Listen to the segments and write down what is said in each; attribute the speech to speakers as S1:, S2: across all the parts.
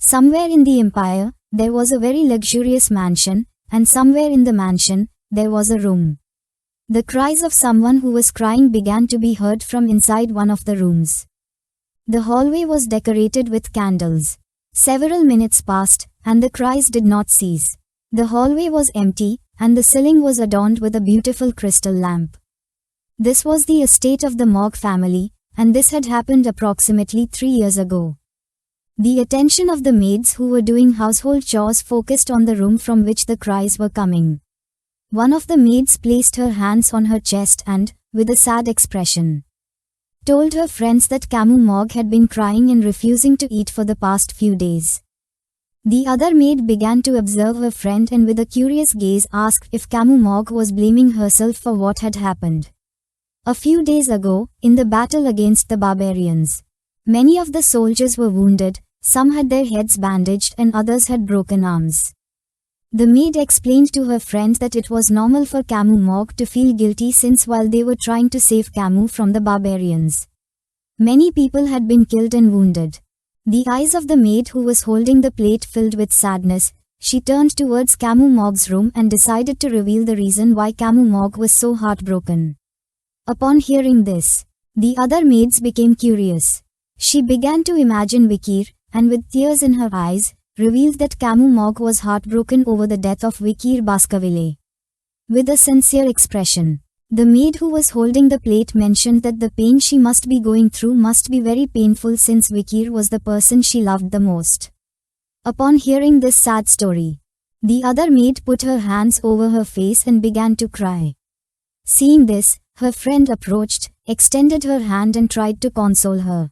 S1: Somewhere in the empire, there was a very luxurious mansion, and somewhere in the mansion, there was a room. The cries of someone who was crying began to be heard from inside one of the rooms. The hallway was decorated with candles. Several minutes passed, and the cries did not cease. The hallway was empty, and the ceiling was adorned with a beautiful crystal lamp. This was the estate of the Mogg family, and this had happened approximately 3 years ago. The attention of the maids who were doing household chores focused on the room from which the cries were coming. One of the maids placed her hands on her chest and, with a sad expression, told her friends that Camus Mogg had been crying and refusing to eat for the past few days. The other maid began to observe her friend and with a curious gaze asked if Camus Mogg was blaming herself for what had happened. A few days ago, in the battle against the barbarians, many of the soldiers were wounded, some had their heads bandaged and others had broken arms. The maid explained to her friend that it was normal for Camus Mogg to feel guilty since while they were trying to save Camus from the barbarians, many people had been killed and wounded. The eyes of the maid who was holding the plate filled with sadness. She turned towards Camus Mogg's room and decided to reveal the reason why Camus Mogg was so heartbroken. Upon hearing this, the other maids became curious. She began to imagine Vikir, and with tears in her eyes, revealed that Camus Mogg was heartbroken over the death of Vikir Baskerville. With a sincere expression, the maid who was holding the plate mentioned that the pain she must be going through must be very painful since Vikir was the person she loved the most. Upon hearing this sad story, the other maid put her hands over her face and began to cry. Seeing this, her friend approached, extended her hand and tried to console her.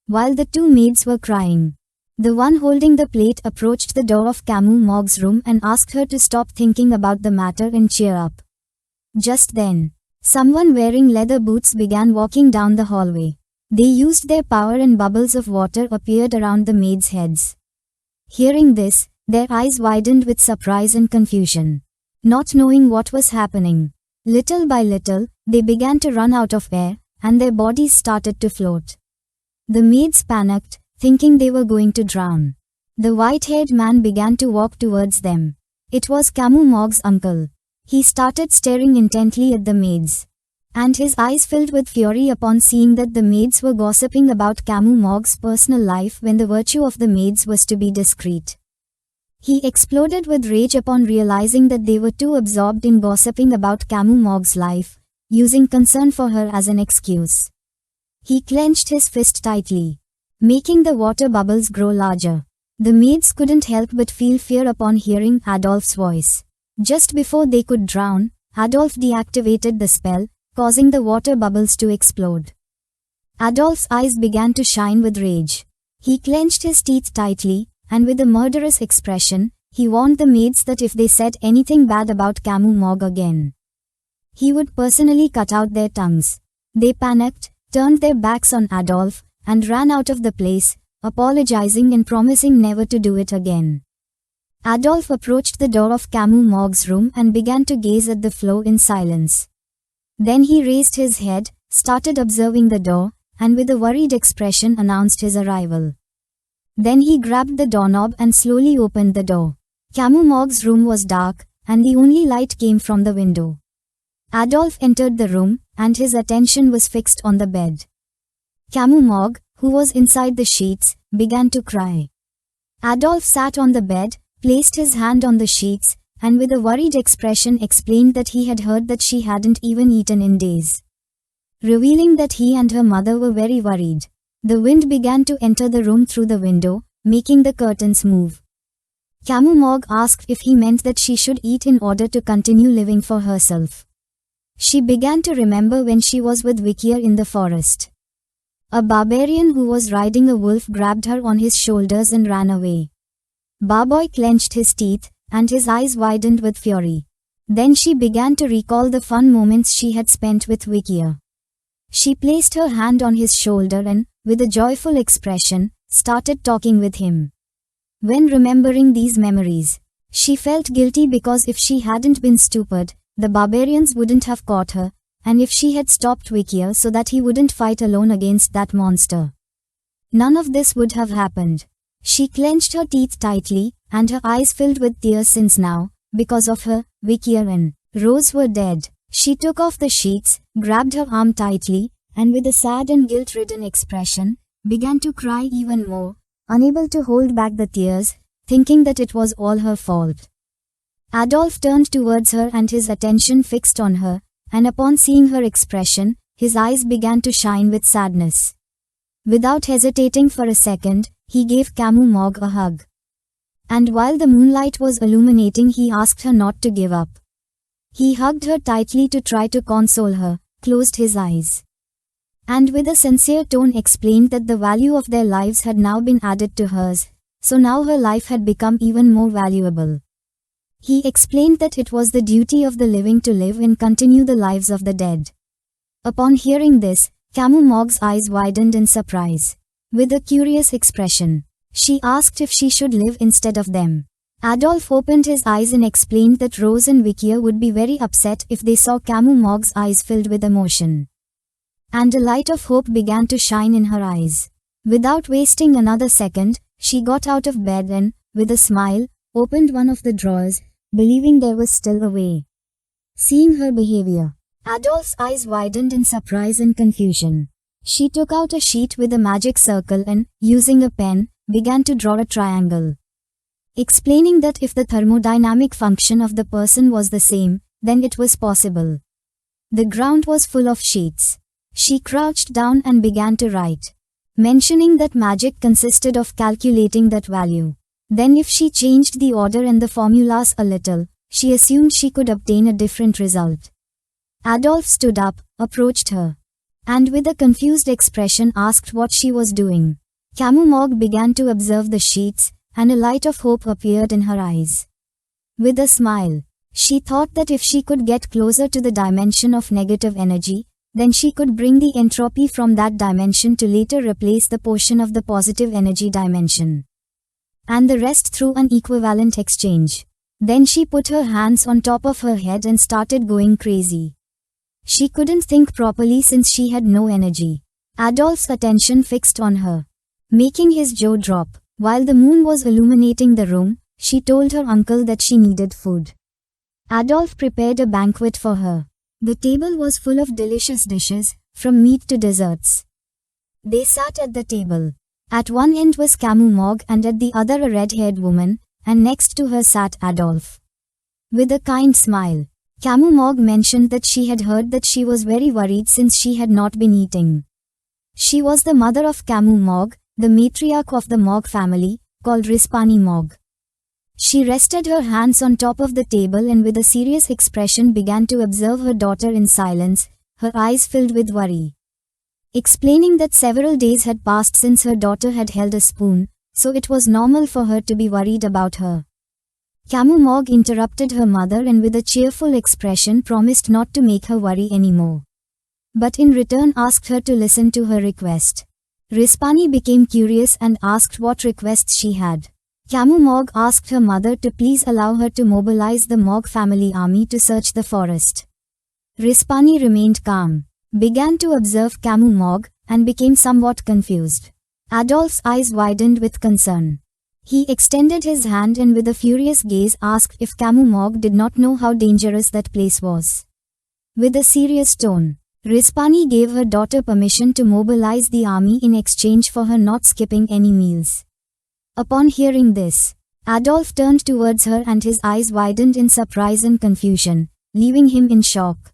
S1: While the two maids were crying, the one holding the plate approached the door of Camus Mogg's room and asked her to stop thinking about the matter and cheer up. Just then, someone wearing leather boots began walking down the hallway. They used their power and bubbles of water appeared around the maids' heads. Hearing this, their eyes widened with surprise and confusion. Not knowing what was happening, little by little, they began to run out of air, and their bodies started to float. The maids panicked, thinking they were going to drown. The white-haired man began to walk towards them. It was Camus Mogg's uncle. He started staring intently at the maids, and his eyes filled with fury upon seeing that the maids were gossiping about Camus Mogg's personal life when the virtue of the maids was to be discreet. He exploded with rage upon realizing that they were too absorbed in gossiping about Camus Mogg's life, using concern for her as an excuse. He clenched his fist tightly, making the water bubbles grow larger. The maids couldn't help but feel fear upon hearing Adolf's voice. Just before they could drown, Adolf deactivated the spell, causing the water bubbles to explode. Adolf's eyes began to shine with rage. He clenched his teeth tightly, and with a murderous expression, he warned the maids that if they said anything bad about Camus Mogg again, he would personally cut out their tongues. They panicked, turned their backs on Adolf, and ran out of the place, apologizing and promising never to do it again. Adolf approached the door of Camus Mogg's room and began to gaze at the floor in silence. Then he raised his head, started observing the door, and with a worried expression announced his arrival. Then he grabbed the doorknob and slowly opened the door. Camus Mogg's room was dark, and the only light came from the window. Adolf entered the room, and his attention was fixed on the bed. Camus Mogg, who was inside the sheets, began to cry. Adolf sat on the bed, placed his hand on the sheets, and with a worried expression explained that he had heard that she hadn't even eaten in days, revealing that he and her mother were very worried. The wind began to enter the room through the window, making the curtains move. Camus Mogg asked if he meant that she should eat in order to continue living for herself. She began to remember when she was with Vikir in the forest. A barbarian who was riding a wolf grabbed her on his shoulders and ran away. Barboy clenched his teeth, and his eyes widened with fury. Then she began to recall the fun moments she had spent with Vikir. She placed her hand on his shoulder and, with a joyful expression, started talking with him. When remembering these memories, she felt guilty because if she hadn't been stupid, the barbarians wouldn't have caught her, and if she had stopped Vikir so that he wouldn't fight alone against that monster, none of this would have happened. She clenched her teeth tightly, and her eyes filled with tears since now, because of her, Vikia and Rose were dead. She took off the sheets, grabbed her arm tightly, and with a sad and guilt-ridden expression, began to cry even more, unable to hold back the tears, thinking that it was all her fault. Adolf turned towards her and his attention fixed on her, and upon seeing her expression, his eyes began to shine with sadness. Without hesitating for a second, he gave Camus Morgue a hug. And while the moonlight was illuminating, he asked her not to give up. He hugged her tightly to try to console her, closed his eyes, and with a sincere tone explained that the value of their lives had now been added to hers, so now her life had become even more valuable. He explained that it was the duty of the living to live and continue the lives of the dead. Upon hearing this, Camus Morgue's eyes widened in surprise. With a curious expression, she asked if she should live instead of them. Adolf opened his eyes and explained that Rose and Vikia would be very upset if they saw Camus Morgue's eyes filled with emotion. And a light of hope began to shine in her eyes. Without wasting another second, she got out of bed and, with a smile, opened one of the drawers, believing there was still a way. Seeing her behavior, Adolf's eyes widened in surprise and confusion. She took out a sheet with a magic circle and, using a pen, began to draw a triangle, explaining that if the thermodynamic function of the person was the same, then it was possible. The ground was full of sheets. She crouched down and began to write, mentioning that magic consisted of calculating that value. Then if she changed the order and the formulas a little, she assumed she could obtain a different result. Adolf stood up, approached her, and with a confused expression asked what she was doing. Camus Morgue began to observe the sheets, and a light of hope appeared in her eyes. With a smile, she thought that if she could get closer to the dimension of negative energy, then she could bring the entropy from that dimension to later replace the portion of the positive energy dimension, and the rest through an equivalent exchange. Then she put her hands on top of her head and started going crazy. She couldn't think properly since she had no energy. Adolf's attention fixed on her, making his jaw drop. While the moon was illuminating the room, she told her uncle that she needed food. Adolf prepared a banquet for her. The table was full of delicious dishes, from meat to desserts. They sat at the table. At one end was Camus Morgue and at the other a red-haired woman, and next to her sat Adolf. With a kind smile, Camus Morgue mentioned that she had heard that she was very worried since she had not been eating. She was the mother of Camus Morgue, the matriarch of the Morgue family, called Rispani Morgue. She rested her hands on top of the table and with a serious expression began to observe her daughter in silence, her eyes filled with worry, explaining that several days had passed since her daughter had held a spoon, so it was normal for her to be worried about her. Camus Morgue interrupted her mother and with a cheerful expression promised not to make her worry anymore, but in return asked her to listen to her request. Rispani became curious and asked what requests she had. Camus Morgue asked her mother to please allow her to mobilize the Morgue family army to search the forest. Rispani remained calm, began to observe Camus Morgue, and became somewhat confused. Adolf's eyes widened with concern. He extended his hand and with a furious gaze asked if Camus Morgue did not know how dangerous that place was. With a serious tone, Rispani gave her daughter permission to mobilize the army in exchange for her not skipping any meals. Upon hearing this, Adolf turned towards her and his eyes widened in surprise and confusion, leaving him in shock.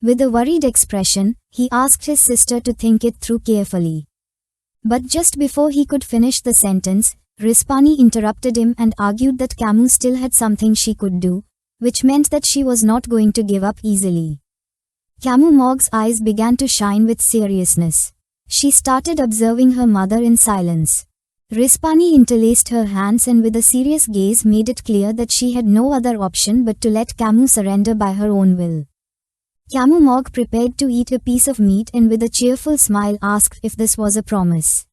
S1: With a worried expression, he asked his sister to think it through carefully. But just before he could finish the sentence, Rispani interrupted him and argued that Camus still had something she could do, which meant that she was not going to give up easily. Camus Morgue's eyes began to shine with seriousness. She started observing her mother in silence. Rispani interlaced her hands and with a serious gaze made it clear that she had no other option but to let Camus surrender by her own will. Camus Morgue prepared to eat a piece of meat and with a cheerful smile asked if this was a promise.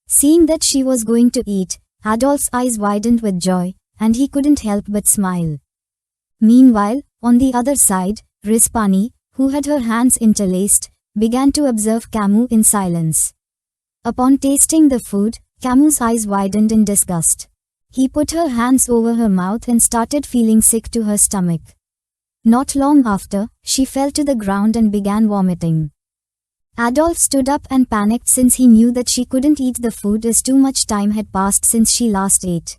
S1: Seeing that she was going to eat, Adolf's eyes widened with joy, and he couldn't help but smile. Meanwhile, on the other side, Rispani, who had her hands interlaced, began to observe Camus in silence. Upon tasting the food, Camu's eyes widened in disgust. He put her hands over her mouth and started feeling sick to her stomach. Not long after, she fell to the ground and began vomiting. Adolf stood up and panicked since he knew that she couldn't eat the food as too much time had passed since she last ate.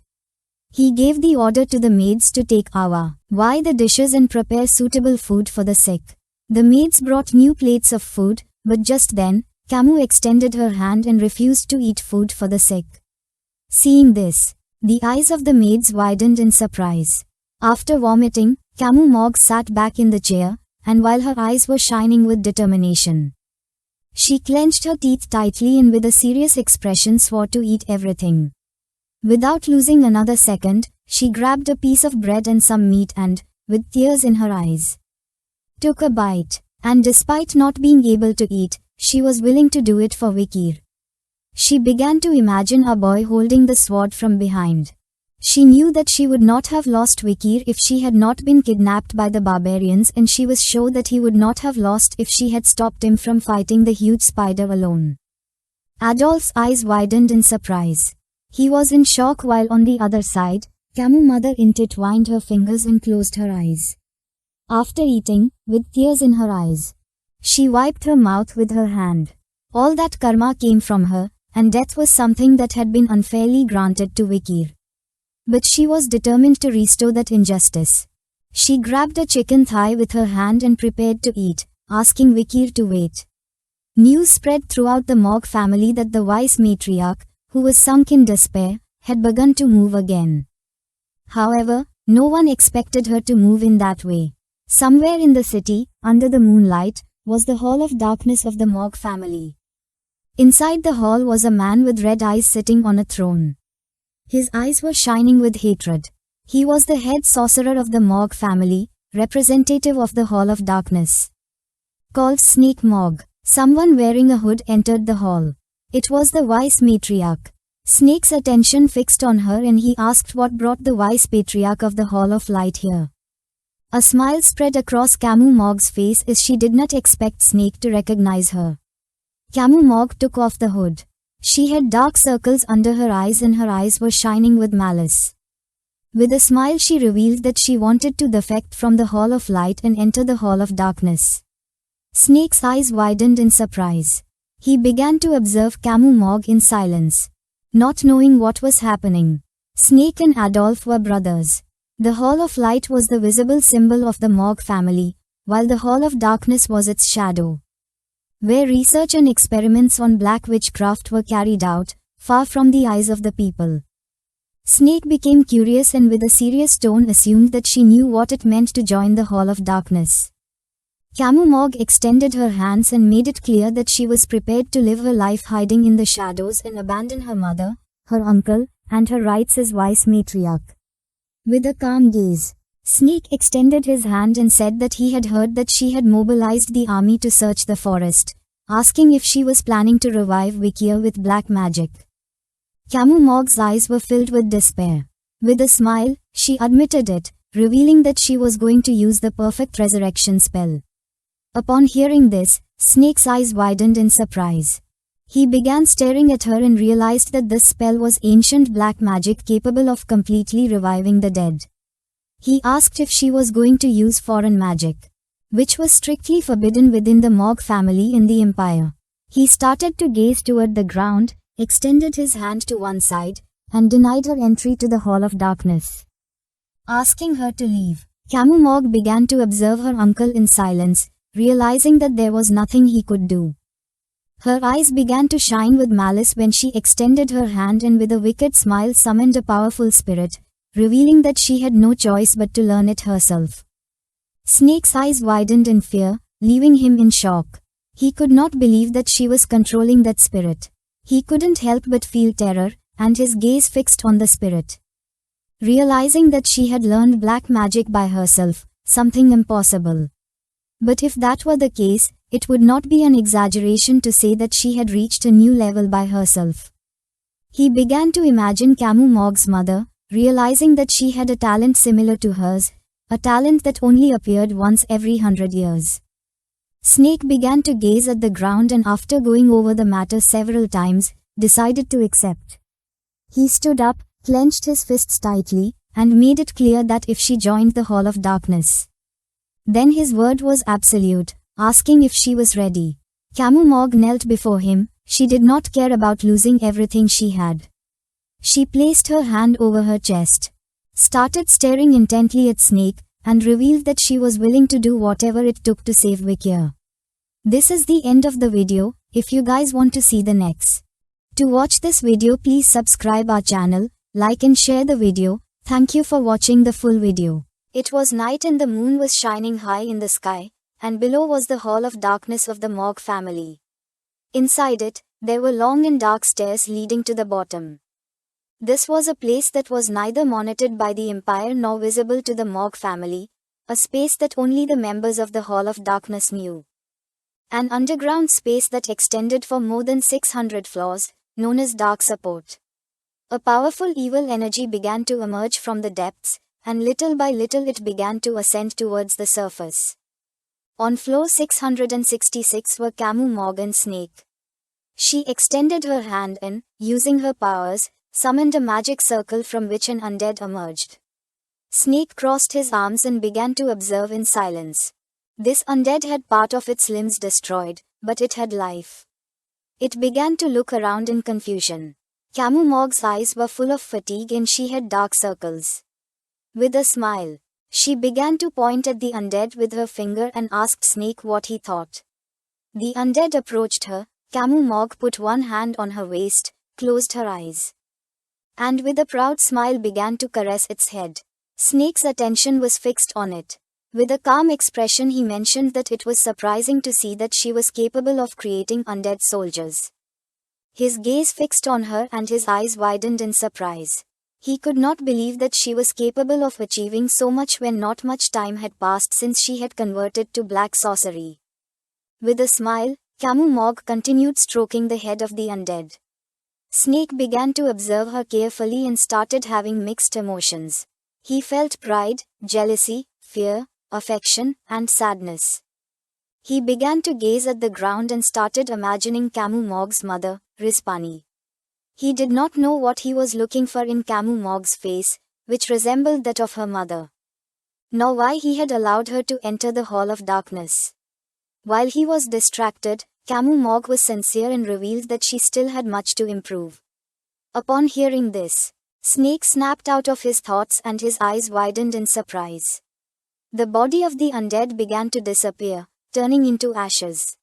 S1: He gave the order to the maids to take away the dishes and prepare suitable food for the sick. The maids brought new plates of food, but just then, Camus extended her hand and refused to eat food for the sick. Seeing this, the eyes of the maids widened in surprise. After vomiting, Camus Morgue sat back in the chair, and while her eyes were shining with determination, she clenched her teeth tightly and with a serious expression swore to eat everything. Without losing another second, she grabbed a piece of bread and some meat and, with tears in her eyes, took a bite. And despite not being able to eat, she was willing to do it for Vikir. She began to imagine a boy holding the sword from behind. She knew that she would not have lost Vikir if she had not been kidnapped by the barbarians, and she was sure that he would not have lost if she had stopped him from fighting the huge spider alone. Adolf's eyes widened in surprise. He was in shock while on the other side, Camus' mother intertwined her fingers and closed her eyes. After eating, with tears in her eyes, she wiped her mouth with her hand. All that karma came from her, and death was something that had been unfairly granted to Vikir. But she was determined to restore that injustice. She grabbed a chicken thigh with her hand and prepared to eat, asking Vikir to wait. News spread throughout the Morgue family that the wise matriarch, who was sunk in despair, had begun to move again. However, no one expected her to move in that way. Somewhere in the city, under the moonlight, was the Hall of Darkness of the Morgue family. Inside the hall was a man with red eyes sitting on a throne. His eyes were shining with hatred. He was the head sorcerer of the Morgue family, representative of the Hall of Darkness. Called Snake Morgue, someone wearing a hood entered the hall. It was the wise matriarch. Snake's attention fixed on her and he asked what brought the wise patriarch of the Hall of Light here. A smile spread across Camus Morgue's face as she did not expect Snake to recognize her. Camus Morgue took off the hood. She had dark circles under her eyes and her eyes were shining with malice. With a smile she revealed that she wanted to defect from the Hall of Light and enter the Hall of Darkness. Snake's eyes widened in surprise. He began to observe Camus Morgue in silence, not knowing what was happening. Snake and Adolf were brothers. The Hall of Light was the visible symbol of the Morgue family, while the Hall of Darkness was its shadow, where research and experiments on black witchcraft were carried out, far from the eyes of the people. Snake became curious and with a serious tone assumed that she knew what it meant to join the Hall of Darkness. Camus Morgue extended her hands and made it clear that she was prepared to live her life hiding in the shadows and abandon her mother, her uncle, and her rights as wise matriarch. With a calm gaze, Snake extended his hand and said that he had heard that she had mobilized the army to search the forest, asking if she was planning to revive Vikir with black magic. Camus Morgue's eyes were filled with despair. With a smile, she admitted it, revealing that she was going to use the perfect resurrection spell. Upon hearing this, Snake's eyes widened in surprise. He began staring at her and realized that this spell was ancient black magic capable of completely reviving the dead. He asked if she was going to use foreign magic, which was strictly forbidden within the Morgue family in the Empire. He started to gaze toward the ground, extended his hand to one side, and denied her entry to the Hall of Darkness, asking her to leave. Camus Morgue began to observe her uncle in silence, realizing that there was nothing he could do. Her eyes began to shine with malice when she extended her hand and with a wicked smile summoned a powerful spirit, revealing that she had no choice but to learn it herself. Snake's eyes widened in fear, leaving him in shock. He could not believe that she was controlling that spirit. He couldn't help but feel terror, and his gaze fixed on the spirit. Realizing that she had learned black magic by herself, something impossible. But if that were the case, it would not be an exaggeration to say that she had reached a new level by herself. He began to imagine Camus Morgue's mother, realizing that she had a talent similar to hers, a talent that only appeared once every 100 years. Snake began to gaze at the ground and after going over the matter several times, decided to accept. He stood up, clenched his fists tightly, and made it clear that if she joined the Hall of Darkness, then his word was absolute, asking if she was ready. Camu Mog knelt before him. She did not care about losing everything she had. She placed her hand over her chest, started staring intently at Snake, and revealed that she was willing to do whatever it took to save Vikir. This is the end of the video. If you guys want to see the next. To watch this video, please subscribe our channel, like and share the video. Thank you for watching the full video. It was night and the moon was shining high in the sky, and below was the Hall of Darkness of the Mog family. Inside it, there were long and dark stairs leading to the bottom. This was a place that was neither monitored by the Empire nor visible to the Mog family, a space that only the members of the Hall of Darkness knew. An underground space that extended for more than 600 floors, known as Dark Support. A powerful evil energy began to emerge from the depths, and little by little it began to ascend towards the surface. On floor 666 were Camu Mog and Snake. She extended her hand and, using her powers, summoned a magic circle from which an undead emerged. Snake crossed his arms and began to observe in silence. This undead had part of its limbs destroyed, but it had life. It began to look around in confusion. Camu Mog's eyes were full of fatigue and she had dark circles. With a smile, she began to point at the undead with her finger and asked Snake what he thought. The undead approached her. Camu Mog put one hand on her waist, closed her eyes, and with a proud smile began to caress its head. Snake's attention was fixed on it. With a calm expression he mentioned that it was surprising to see that she was capable of creating undead soldiers. His gaze fixed on her and his eyes widened in surprise. He could not believe that she was capable of achieving so much when not much time had passed since she had converted to black sorcery. With a smile, Camu Mog continued stroking the head of the undead. Snake began to observe her carefully and started having mixed emotions. He felt pride, jealousy, fear, affection, and sadness. He began to gaze at the ground and started imagining Camu Mog's mother, Rispani. He did not know what he was looking for in Camu Mog's face, which resembled that of her mother, nor why he had allowed her to enter the Hall of Darkness. While he was distracted, Camu Mog was sincere and revealed that she still had much to improve. Upon hearing this, Snake snapped out of his thoughts and his eyes widened in surprise. The body of the undead began to disappear, turning into ashes.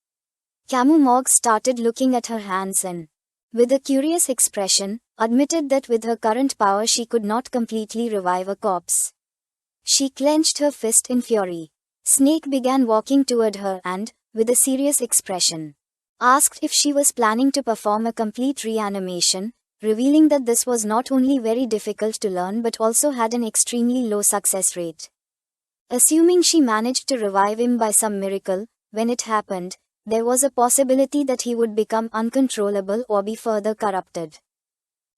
S1: Camu Mog started looking at her hands and, with a curious expression, admitted that with her current power she could not completely revive a corpse. She clenched her fist in fury. Snake began walking toward her and, with a serious expression, asked if she was planning to perform a complete reanimation, revealing that this was not only very difficult to learn but also had an extremely low success rate. Assuming she managed to revive him by some miracle, when it happened, there was a possibility that he would become uncontrollable or be further corrupted.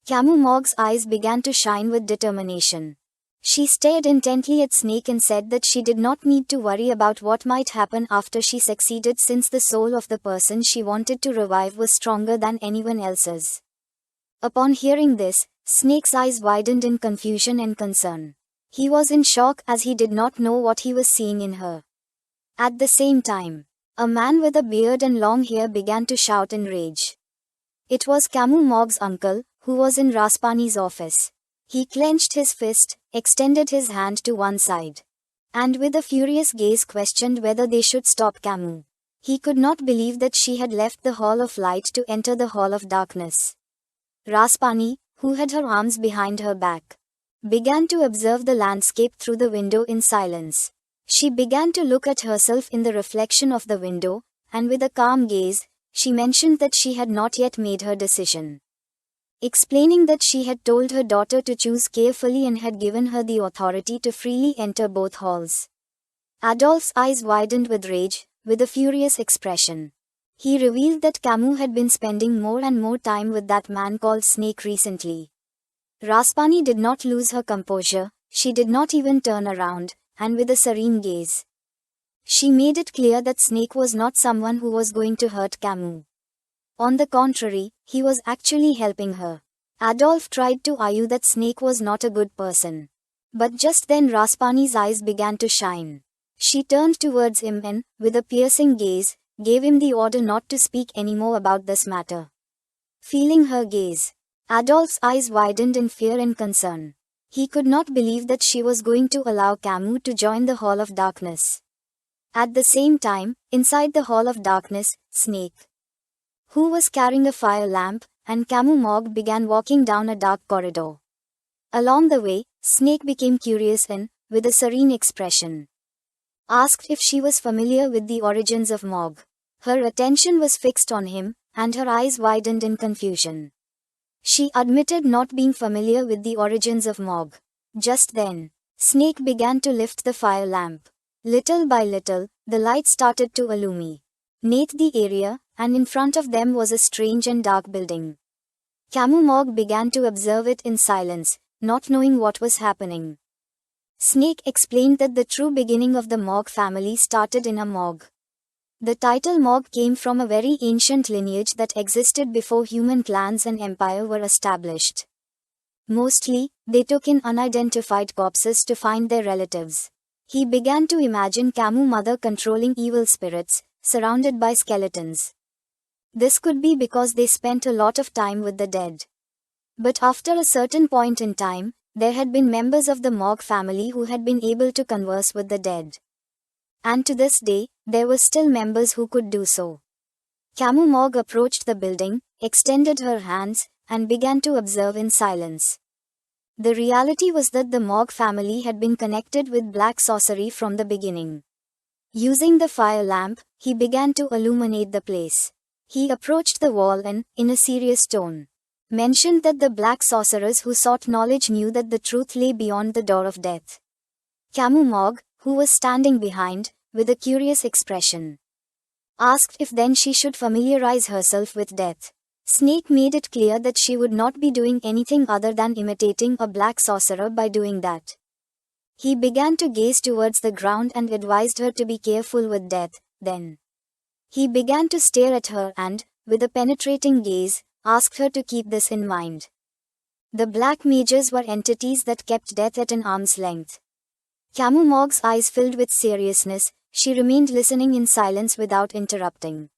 S1: Camu Mog's eyes began to shine with determination. She stared intently at Snake and said that she did not need to worry about what might happen after she succeeded since the soul of the person she wanted to revive was stronger than anyone else's. Upon hearing this, Snake's eyes widened in confusion and concern. He was in shock as he did not know what he was seeing in her. At the same time, a man with a beard and long hair began to shout in rage. It was Camu Mog's uncle, who was in Raspani's office. He clenched his fist, extended his hand to one side, and with a furious gaze questioned whether they should stop Camu. He could not believe that she had left the Hall of Light to enter the Hall of Darkness. Raspani, who had her arms behind her back, began to observe the landscape through the window in silence. She began to look at herself in the reflection of the window, and with a calm gaze, she mentioned that she had not yet made her decision, explaining that she had told her daughter to choose carefully and had given her the authority to freely enter both halls. Adolf's eyes widened with rage, with a furious expression. He revealed that Camu had been spending more and more time with that man called Snake recently. Raspani did not lose her composure, she did not even turn around, and with a serene gaze, she made it clear that Snake was not someone who was going to hurt Camu. On the contrary, he was actually helping her. Adolf tried to argue that Snake was not a good person. But just then Raspani's eyes began to shine. She turned towards him and, with a piercing gaze, gave him the order not to speak anymore about this matter. Feeling her gaze, Adolf's eyes widened in fear and concern. He could not believe that she was going to allow Camus to join the Hall of Darkness. At the same time, inside the Hall of Darkness, Snake, who was carrying a fire lamp, and Camus Morgue began walking down a dark corridor. Along the way, Snake became curious and, with a serene expression, asked if she was familiar with the origins of Morgue. Her attention was fixed on him, and her eyes widened in confusion. She admitted not being familiar with the origins of Morgue. Just then, Snake began to lift the fire lamp. Little by little, the light started to illuminate the area, and in front of them was a strange and dark building. Camus Morgue began to observe it in silence, not knowing what was happening. Snake explained that the true beginning of the Morgue family started in a morgue. The title Morgue came from a very ancient lineage that existed before human clans and empire were established. Mostly, they took in unidentified corpses to find their relatives. He began to imagine Camus' mother controlling evil spirits, surrounded by skeletons. This could be because they spent a lot of time with the dead. But after a certain point in time, there had been members of the Morgue family who had been able to converse with the dead. And to this day, there were still members who could do so. Camus Morgue approached the building, extended her hands, and began to observe in silence. The reality was that the Morgue family had been connected with black sorcery from the beginning. Using the fire lamp, he began to illuminate the place. He approached the wall and, in a serious tone, mentioned that the black sorcerers who sought knowledge knew that the truth lay beyond the door of death. Camus Morgue, who was standing behind, with a curious expression, asked if then she should familiarize herself with death. Snake made it clear that she would not be doing anything other than imitating a black sorcerer by doing that. He began to gaze towards the ground and advised her to be careful with death. Then he began to stare at her and, with a penetrating gaze, asked her to keep this in mind. The black mages were entities that kept death at an arm's length. Camus Morgue's eyes filled with seriousness. She remained listening in silence without interrupting.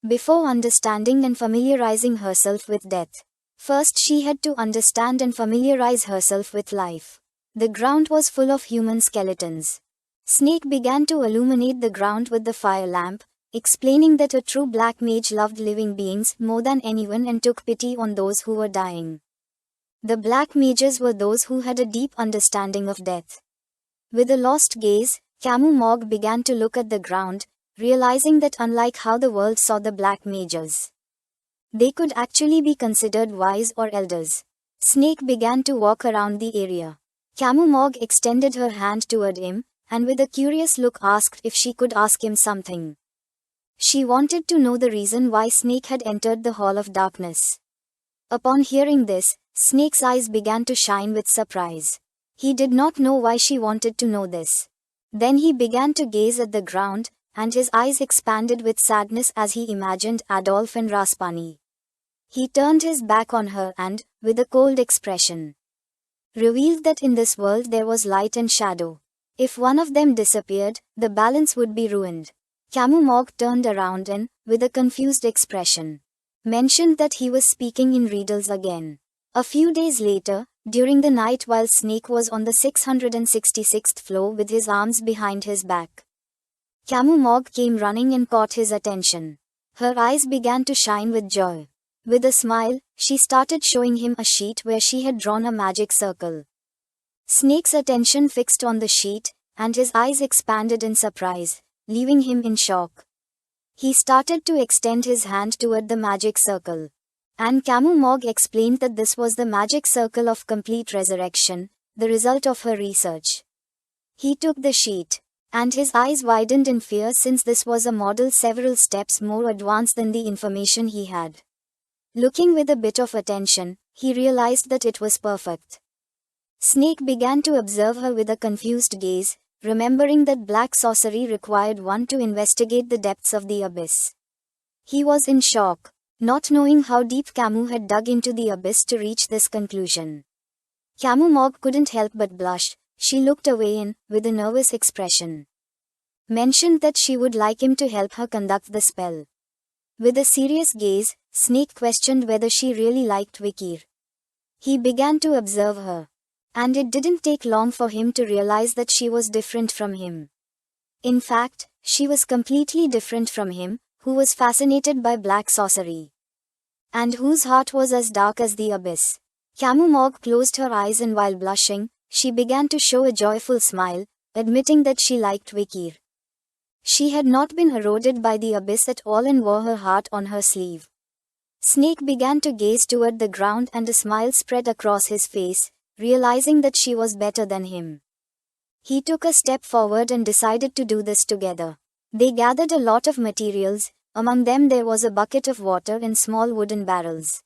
S1: Before understanding and familiarizing herself with death, first she had to understand and familiarize herself with life. The ground was full of human skeletons. Snake began to illuminate the ground with the fire lamp, explaining that a true black mage loved living beings more than anyone and took pity on those who were dying. The black mages were those who had a deep understanding of death. With a lost gaze, Camus Morgue began to look at the ground, realizing that unlike how the world saw the black mages, they could actually be considered wise or elders. Snake began to walk around the area. Camus Morgue extended her hand toward him, and with a curious look asked if she could ask him something. She wanted to know the reason why Snake had entered the Hall of Darkness. Upon hearing this, Snake's eyes began to shine with surprise. He did not know why she wanted to know this. Then he began to gaze at the ground, and his eyes expanded with sadness as he imagined Adolf and Raspani. He turned his back on her and, with a cold expression, revealed that in this world there was light and shadow. If one of them disappeared, the balance would be ruined. Camus Morgue turned around and, with a confused expression, mentioned that he was speaking in riddles again. A few days later, during the night while Snake was on the 666th floor with his arms behind his back, Camus Morgue came running and caught his attention. Her eyes began to shine with joy. With a smile, she started showing him a sheet where she had drawn a magic circle. Snake's attention fixed on the sheet, and his eyes expanded in surprise, leaving him in shock. He started to extend his hand toward the magic circle. And Camus Morgue explained that this was the magic circle of complete resurrection, the result of her research. He took the sheet, and his eyes widened in fear since this was a model several steps more advanced than the information he had. Looking with a bit of attention, he realized that it was perfect. Snake began to observe her with a confused gaze, remembering that black sorcery required one to investigate the depths of the abyss. He was in shock. not knowing how deep Camus had dug into the abyss to reach this conclusion. Camus Mogg couldn't help but blush. She looked away and, with a nervous expression, mentioned that she would like him to help her conduct the spell. With a serious gaze, Snake questioned whether she really liked Vikir. He began to observe her. And it didn't take long for him to realize that she was different from him. In fact, she was completely different from him, who was fascinated by black sorcery, and whose heart was as dark as the abyss. Camus Mogg closed her eyes, and while blushing, she began to show a joyful smile, admitting that she liked Vikir. She had not been eroded by the abyss at all and wore her heart on her sleeve. Snake began to gaze toward the ground, and a smile spread across his face, realizing that she was better than him. He took a step forward and decided to do this together. They gathered a lot of materials. Among them there was a bucket of water and small wooden barrels.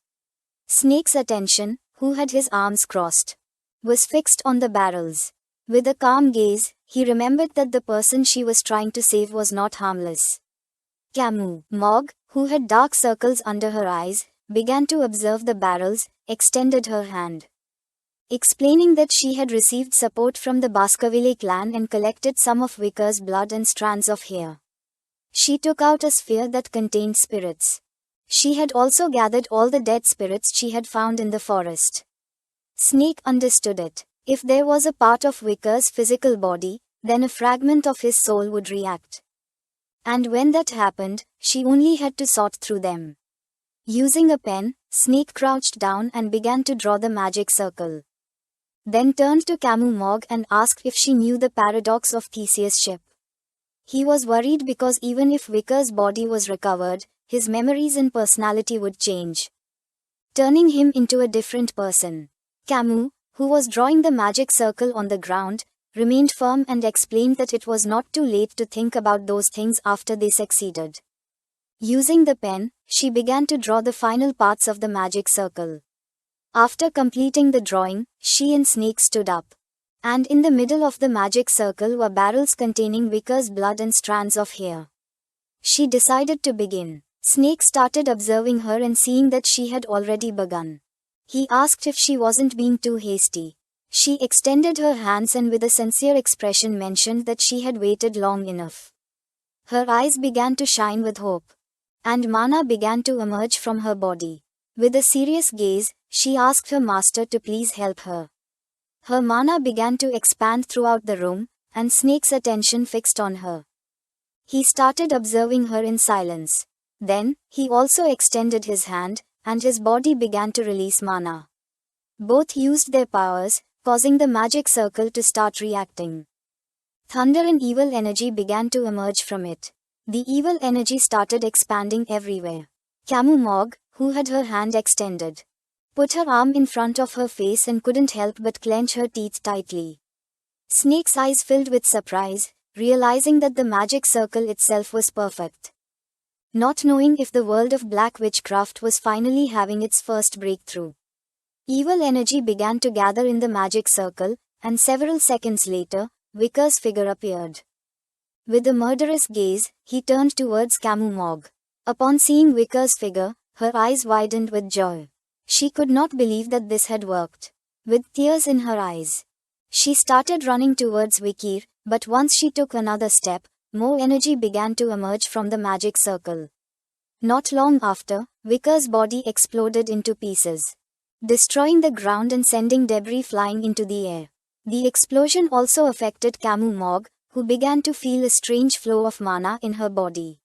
S1: Snake's attention, who had his arms crossed, was fixed on the barrels. With a calm gaze, he remembered that the person she was trying to save was not harmless. Camus Mogg, who had dark circles under her eyes, began to observe the barrels, extended her hand, explaining that she had received support from the Baskerville clan and collected some of Vikir's blood and strands of hair. She took out a sphere that contained spirits. She had also gathered all the dead spirits she had found in the forest. Snake understood it. If there was a part of Vikir's physical body, then a fragment of his soul would react. And when that happened, she only had to sort through them. Using a pen, Snake crouched down and began to draw the magic circle. Then turned to Camus Mogg and asked if she knew the paradox of Theseus' ship. He was worried because even if Vikir's body was recovered, his memories and personality would change, turning him into a different person. Camus, who was drawing the magic circle on the ground, remained firm and explained that it was not too late to think about those things after they succeeded. Using the pen, she began to draw the final parts of the magic circle. After completing the drawing, she and Snake stood up. And in the middle of the magic circle were barrels containing Vikir's blood and strands of hair. She decided to begin. Snake started observing her and seeing that she had already begun. He asked if she wasn't being too hasty. She extended her hands and with a sincere expression mentioned that she had waited long enough. Her eyes began to shine with hope, and mana began to emerge from her body. With a serious gaze, she asked her master to please help her. Her mana began to expand throughout the room, and Snake's attention fixed on her. He started observing her in silence. Then, he also extended his hand, and his body began to release mana. Both used their powers, causing the magic circle to start reacting. Thunder and evil energy began to emerge from it. The evil energy started expanding everywhere. Camus Mogg, who had her hand extended, put her arm in front of her face and couldn't help but clench her teeth tightly. Snake's eyes filled with surprise, realizing that the magic circle itself was perfect. Not knowing if the world of black witchcraft was finally having its first breakthrough. Evil energy began to gather in the magic circle, and several seconds later, Vikir's figure appeared. With a murderous gaze, he turned towards Camus Mogg. Upon seeing Vikir's figure, her eyes widened with joy. She could not believe that this had worked. With tears in her eyes, she started running towards Vikir, but once she took another step, more energy began to emerge from the magic circle. Not long after, Vikir's body exploded into pieces, destroying the ground and sending debris flying into the air. The explosion also affected Camus Mogg, who began to feel a strange flow of mana in her body.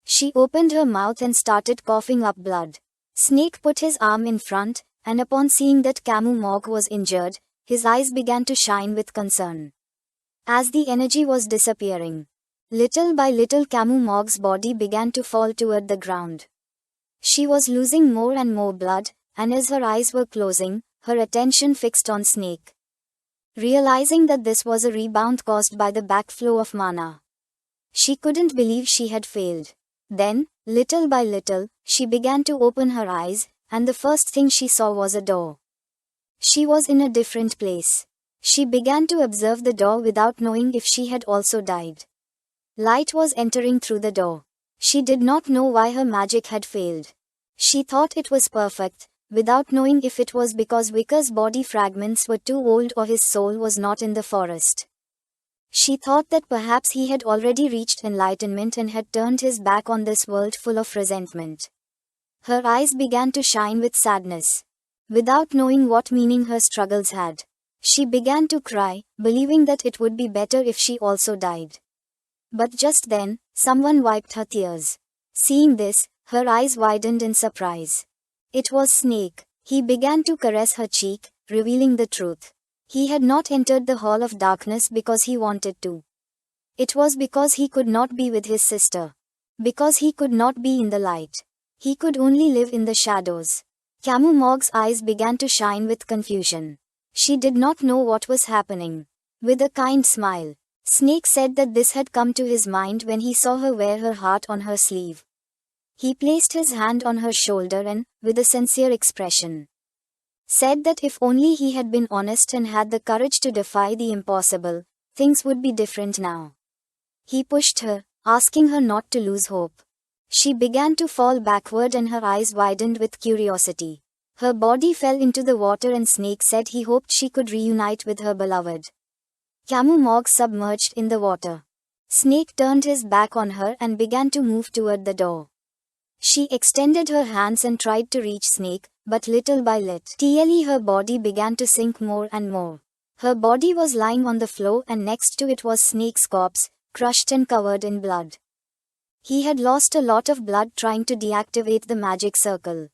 S1: She opened her mouth and started coughing up blood. Snake put his arm in front, and upon seeing that Camus Mogg was injured, his eyes began to shine with concern. As the energy was disappearing, little by little Camus Mogg's body began to fall toward the ground. She was losing more and more blood, and as her eyes were closing, her attention fixed on Snake. Realizing that this was a rebound caused by the backflow of mana, she couldn't believe she had failed. Then, little by little, she began to open her eyes, and the first thing she saw was a door. She was in a different place. She began to observe the door without knowing if she had also died. Light was entering through the door. She did not know why her magic had failed. She thought it was perfect, without knowing if it was because Wicker's body fragments were too old or his soul was not in the forest. She thought that perhaps he had already reached enlightenment and had turned his back on this world full of resentment. Her eyes began to shine with sadness. Without knowing what meaning her struggles had, she began to cry, believing that it would be better if she also died. But just then, someone wiped her tears. Seeing this, her eyes widened in surprise. It was Snake. He began to caress her cheek, revealing the truth. He had not entered the Hall of Darkness because he wanted to. It was because he could not be with his sister. Because he could not be in the light. He could only live in the shadows. Camu Mog's eyes began to shine with confusion. She did not know what was happening. With a kind smile, Snake said that this had come to his mind when he saw her wear her heart on her sleeve. He placed his hand on her shoulder and, with a sincere expression, said that if only he had been honest and had the courage to defy the impossible, things would be different now. He pushed her, asking her not to lose hope. She began to fall backward and her eyes widened with curiosity. Her body fell into the water and Snake said he hoped she could reunite with her beloved. Camu Mog submerged in the water. Snake turned his back on her and began to move toward the door. She extended her hands and tried to reach Snake, but little by little her body began to sink more and more. Her body was lying on the floor and next to it was Snake's corpse, crushed and covered in blood. He had lost a lot of blood trying to deactivate the magic circle.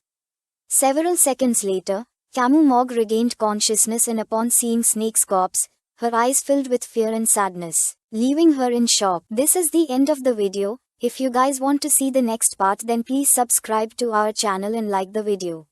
S1: Several seconds later, Camu Mog regained consciousness and upon seeing Snake's corpse, her eyes filled with fear and sadness, leaving her in shock. This is the end of the video. If you guys want to see the next part then please subscribe to our channel and like the video.